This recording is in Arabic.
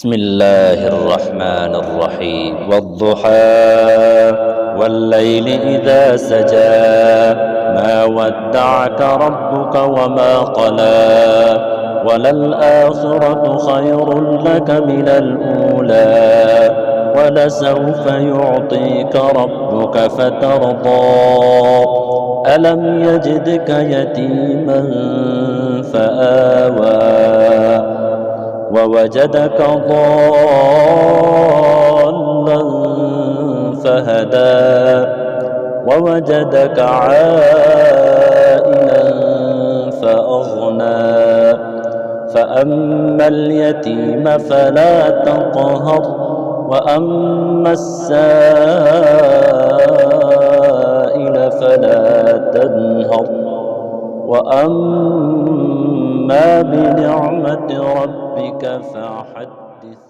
بسم الله الرحمن الرحيم والضحى والليل إذا سجى ما ودعك ربك وما قلى وللآخرة خير لك من الأولى ولسوف يعطيك ربك فترضى ألم يجدك يتيما فآوى ووجدك ضالا فهدى ووجدك عائلا فأغنى فأما اليتيم فلا تقهر وأما السائل فلا تنهر وأما بنعمة ربك فحدث.